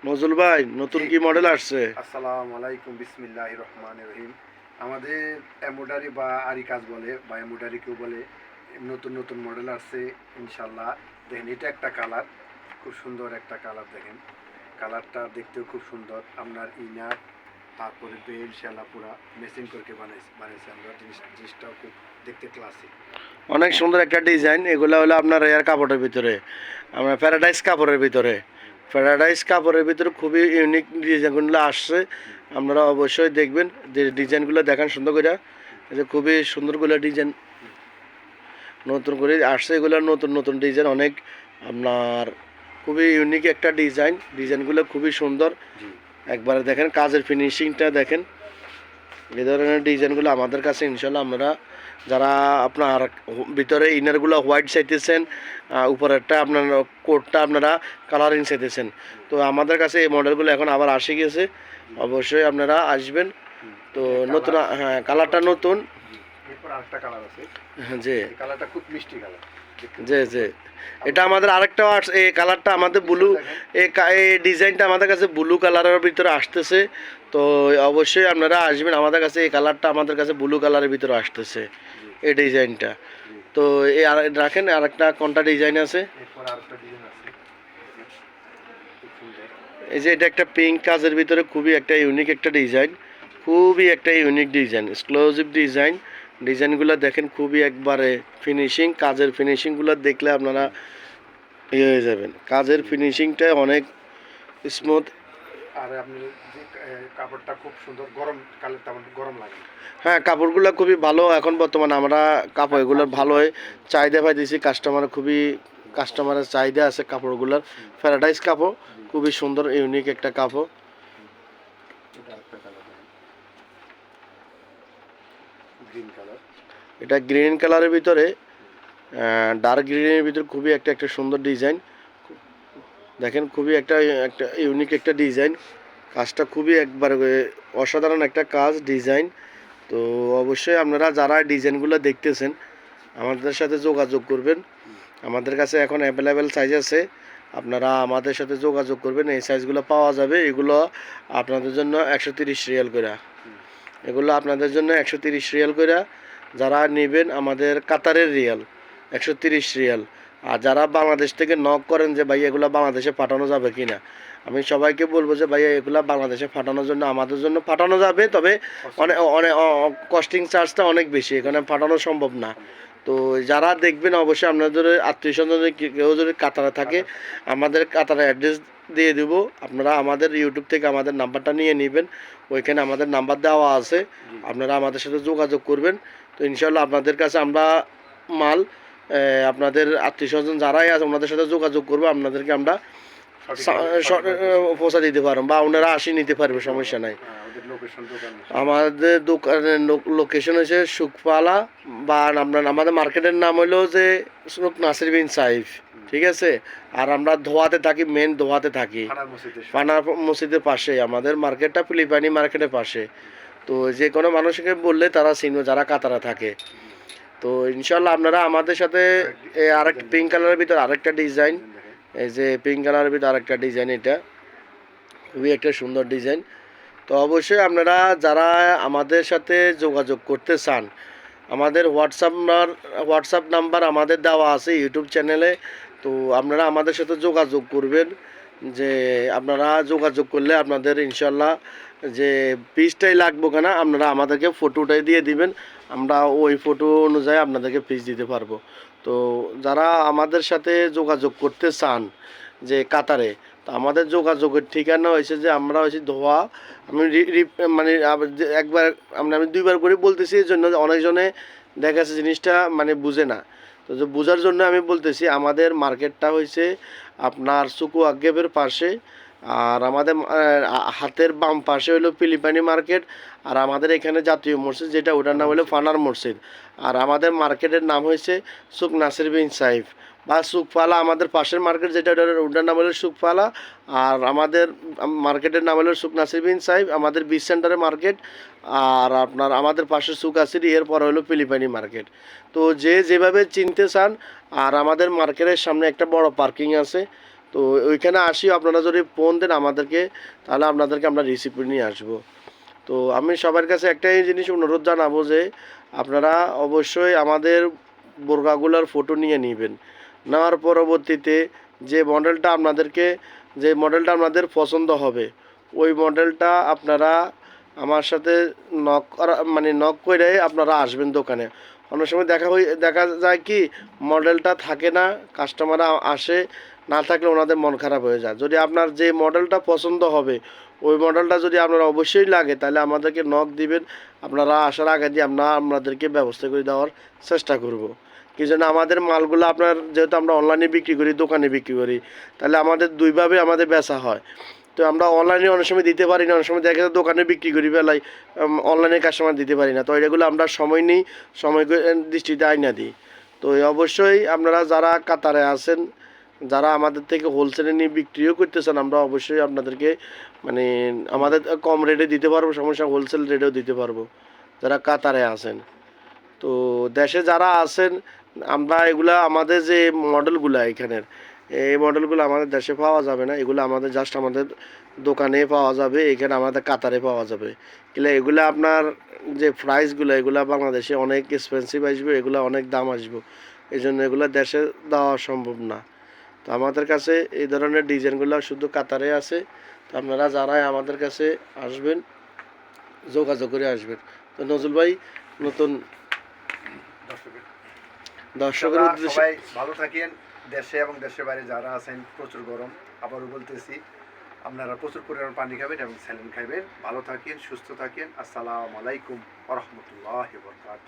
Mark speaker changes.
Speaker 1: নজরুল ভাই, নতুন কি মডেল আসছে?
Speaker 2: আসসালামু আলাইকুম, বিসমিল্লাহির রহমানির রহিম। আমাদের এমব্রয়ডারি বা আরি কাজ বলে বা এমব্রয়ডারি কেউ বলে, নতুন নতুন মডেল আসছে ইনশাল্লাহ। দেখেন, এটা একটা কালার, খুব সুন্দর একটা কালার। দেখেন, কালারটা দেখতেও খুব সুন্দর। আপনার ইনার, তারপরে বেল শ্যালা পুরা মেশিন করে বানাইছি আমরা। জিনিসটাও খুব দেখতে ক্লাসিক।
Speaker 1: অনেক সুন্দর একটা ডিজাইন। এগুলো হলো আপনার এয়ার কাপড়ের ভিতরে, আমরা প্যারাডাইস কাপড়ের ভিতরে, প্যারাডাইস কাপড়ের ভিতরে খুবই ইউনিক ডিজাইনগুলো আসছে। আপনারা অবশ্যই দেখবেন, যে ডিজাইনগুলো দেখান সুন্দর করে। এই যে খুবই সুন্দরগুলো ডিজাইন নতুন করে আসছে, এগুলো নতুন নতুন ডিজাইন অনেক। আপনার খুবই ইউনিক একটা ডিজাইনগুলো খুবই সুন্দর। একবারে দেখেন কাজের ফিনিশিংটা দেখেন। এই ধরনের ডিজাইনগুলো আমাদের কাছে ইনশাল্লাহ আপনারা যারা আপনার ভিতরে ইনারগুলো হোয়াইট চাইতেছেন, উপরেরটা আপনার কোটটা আপনারা কালারিং চাইতেছেন, তো আমাদের কাছে এই মডেলগুলো এখন আবার আসে গেছে। অবশ্যই আপনারা আসবেন। তো নতুন, হ্যাঁ, কালারটা নতুন।
Speaker 2: এরপর আরেকটা কালার আছে,
Speaker 1: জি
Speaker 2: কালারটা খুব মিষ্টি কালার।
Speaker 1: জি জি, এটা আমাদের আরেকটাও আসছে। এই কালারটা আমাদের ব্লু, এই ডিজাইনটা আমাদের কাছে ব্লু কালারের ভিতরে আসতেছে। তো অবশ্যই আপনারা আসবেন আমাদের কাছে। এই কালারটা আমাদের কাছে ব্লু কালারের ভিতরে আসতেছে, এই ডিজাইনটা। তো এই আর রাখেন, আরেকটা কোনটা ডিজাইন আছে? এই যে এটা একটা পিঙ্ক কাজের ভিতরে খুবই একটা ইউনিক একটা ডিজাইন, খুবই একটা ইউনিক ডিজাইন, এক্সক্লুসিভ ডিজাইনগুলো দেখেন। খুবই একবারে ফিনিশিং, কাজের ফিনিশিংগুলো দেখলে আপনারা ইয়ে হয়ে যাবেন। কাজের ফিনিশিংটা অনেক স্মুথ।
Speaker 2: আর আপনি যে কাপড়টা খুব সুন্দর, গরম কালে তেমন গরম লাগে।
Speaker 1: হ্যাঁ, কাপড়গুলো খুবই ভালো। এখন বর্তমানে আমরা কাপড় এগুলোর ভালোই চাহিদা পাইতেছি। কাস্টমারের চাহিদা আছে কাপড়গুলোর। প্যারাডাইস কাপড়, খুবই সুন্দর ইউনিক একটা কাপড়। এটা গ্রিন কালারের ভিতরে, ডার্ক গ্রিনের ভিতরে খুবই একটা একটা সুন্দর ডিজাইন দেখেন। খুবই একটা একটা ইউনিক একটা ডিজাইন। কাজটা খুবই একবার অসাধারণ একটা কাজ ডিজাইন। তো অবশ্যই আপনারা যারা ডিজাইনগুলো দেখতেছেন আমাদের সাথে যোগাযোগ করবেন। আমাদের কাছে এখন অ্যাভেলেবেল সাইজ আছে, আপনারা আমাদের সাথে যোগাযোগ করবেন। এই সাইজগুলো পাওয়া যাবে। এগুলো আপনাদের জন্য 130 রিয়াল করে, এগুলো আপনাদের জন্য 130 রিয়াল করে। যারা নেবেন আমাদের কাতারের রিয়াল 130 রিয়াল। আর যারা বাংলাদেশ থেকে নক করেন যে ভাই এগুলো বাংলাদেশে পাঠানো যাবে কি না, আমি সবাইকে বলবো যে ভাইয়া এগুলো বাংলাদেশে পাঠানোর জন্য আমাদের জন্য পাঠানো যাবে, তবে অনেক অনেক কস্টিং চার্জটা অনেক বেশি, এখানে পাঠানো সম্ভব না। তো যারা দেখবেন অবশ্যই আপনাদের আত্মীয় স্বজন কেউ যদি কাতারে থাকে, আমাদের কাতারে অ্যাড্রেস দিয়ে দেব। আপনারা আমাদের ইউটিউব থেকে আমাদের নাম্বারটা নিয়ে নেবেন, ওইখানে আমাদের নাম্বার দেওয়া আছে। আপনারা আমাদের সাথে যোগাযোগ করবেন। তো ইনশাল্লাহ আপনাদের কাছে আমরা মাল, আপনাদের আত্মীয় স্বজন যারাই আছে ওনাদের সাথে যোগাযোগ করবো, আপনাদেরকে আমরা পৌঁছা দিতে পারবো, বা ওনারা আসি নিতে পারবে, সমস্যা নাই। আমাদের দোকানের লোকেশন হচ্ছে সুকপালা, বা আপনার আমাদের মার্কেটের নাম হলো যে সুক নাসির বিন সাইফ, ঠিক আছে। আর আমরা ধোয়াতে থাকি, মেন ধোয়াতে থাকি, ফানার মসজিদের পাশে আমাদের মার্কেটটা, ফিলিপাইনি মার্কেটের পাশে। তো যে কোনো মানুষকে বললে তারা চিনবে যারা কাতারা থাকে। তো ইনশাল্লাহ আপনারা আমাদের সাথে আরেকটা পিঙ্ক কালারের ভিতরে আরেকটা ডিজাইন, এই যে পিঙ্ক কালারের ভিতরে আরেকটা ডিজাইন, এটা খুবই একটা সুন্দর ডিজাইন। তো অবশ্যই আপনারা যারা আমাদের সাথে যোগাযোগ করতে চান, আমাদের হোয়াটসঅ্যাপ নাম্বার আমাদের দেওয়া আছে ইউটিউব চ্যানেলে। তো আপনারা আমাদের সাথে যোগাযোগ করবেন। যে আপনারা যোগাযোগ করলে আপনাদের ইনশাল্লাহ যে পিসটাই লাগবো কেনা, আপনারা আমাদেরকে ফটোটাই দিয়ে দিবেন, আমরা ওই ফটো অনুযায়ী আপনাদেরকে পিস দিতে পারবো। তো যারা আমাদের সাথে যোগাযোগ করতে চান যে কাতারে, তো আমাদের যোগাযোগের ঠিকানা হয়েছে যে আমরা হয়েছি ধোয়া। আমি মানে একবার আমি দুইবার করে বলতেছি, এই জন্য অনেকজনে দেখা যাচ্ছে জিনিসটা মানে বুঝে না। তো যে বোঝার জন্য আমি বলতেছি, আমাদের মার্কেটটা হয়েছে আপনার সুকু আজ্ঞেবের পাশে, আর আমাদের হাতের বাম পাশে হলো ফিলিপাইনি মার্কেট, আর আমাদের এখানে জাতীয় মসজিদ যেটা, ওটার নাম হলো ফানার মসজিদ। আর আমাদের মার্কেটের নাম হয়েছে সুক নাসির বিন সাইফ বা সুকপালা। আমাদের পাশের মার্কেট যেটা, ওটার নাম হলো সুকপালা। আর আমাদের মার্কেটের নাম হলো সুক নাসির বিন সাইফ, আমাদের বিচ সেন্টারের মার্কেট। আর আপনার আমাদের পাশে সুক আসির, এরপর হলো ফিলিপাইনি মার্কেট। তো যে যেভাবে চিনতে চান। আর আমাদের মার্কেটের সামনে একটা বড় পার্কিং আছে। তো তো ওইখানে আসি, আপনারা যদি ফোন দেন আমাদেরকে, তাহলে আপনাদেরকে আমরা রিসিভ করে নিয়ে আসবো। তো আমি সবার কাছে একটাই জিনিস অনুরোধ জানাবো যে আপনারা অবশ্যই আমাদের বোরকাগুলোর ফটো নিয়ে নেবেন। নেওয়ার পরবর্তীতে যে মডেলটা আপনাদের পছন্দ হবে, ওই মডেলটা আপনারা আমার সাথে নক করে আপনারা আসবেন দোকানে। অনেক সময় দেখা যায় কি মডেলটা থাকে না, কাস্টমার আসে, না থাকলে ওনাদের মন খারাপ হয়ে যায়। যদি আপনার যে মডেলটা পছন্দ হবে, ওই মডেলটা যদি আপনার অবশ্যই লাগে, তাহলে আমাদেরকে নক দিবেন। আপনারা আসার আগে দিয়ে আমরা আপনাদেরকে ব্যবস্থা করে দেওয়ার চেষ্টা করব। কি জন্য আমাদের মালগুলো আপনার, যেহেতু আমরা অনলাইনে বিক্রি করি, দোকানে বিক্রি করি, তাহলে আমাদের দুইভাবে আমাদের বেচা হয়। তো আমরা অনলাইনে অনেক সময় দিতে পারি না, অনেক সময় দেখা যায় দোকানে বিক্রি করি বেলায় অনলাইনে কাস্টমার দিতে পারি না। তো এগুলো আমরা সময় নিই, দৃষ্টিতে আইনা দিই। তো অবশ্যই আপনারা যারা কাতারে আছেন, যারা আমাদের থেকে হোলসেলে নিয়ে বিক্রিও করতেছেন, আমরা অবশ্যই আপনাদেরকে মানে আমাদের কম রেটে দিতে পারবো, সমস্যা হোলসেল রেটেও দিতে পারবো যারা কাতারে আছেন। তো দেশে যারা আছেন, আমরা এগুলা আমাদের যে মডেলগুলো এখানের, এই মডেলগুলো আমাদের দেশে পাওয়া যাবে না, এগুলো আমাদের জাস্ট আমাদের দোকানে পাওয়া যাবে, এখানে আমাদের কাতারে পাওয়া যাবে। কিন্তু এগুলো আপনার যে প্রাইসগুলো, এগুলো বাংলাদেশে অনেক এক্সপেন্সিভ আসবে, এগুলো অনেক দাম আসবে, এই জন্য এগুলো দেশে দেওয়া সম্ভব না। তো আমাদের কাছে এই ধরনের ডিজাইনগুলো শুধু কাতারে আছে। তো আপনারা যারাই আমাদের কাছে আসবেন, যোগাযোগ করে আসবেন। তো নজরুল ভাই, নতুন দর্শকের
Speaker 2: ইনশাআল্লাহ
Speaker 1: উদ্দেশ্যে
Speaker 2: সবাই ভালো থাকেন। দেশে এবং দেশের বাইরে যারা আছেন, প্রচুর গরম, আবারও বলতেছি আপনারা প্রচুর পরিমাণ পানি খাবেন এবং স্যালাইন খাবেন। ভালো থাকেন, সুস্থ থাকেন। আসসালামু আলাইকুম ওয়া রাহমাতুল্লাহি ওয়া বারাকাতুহু।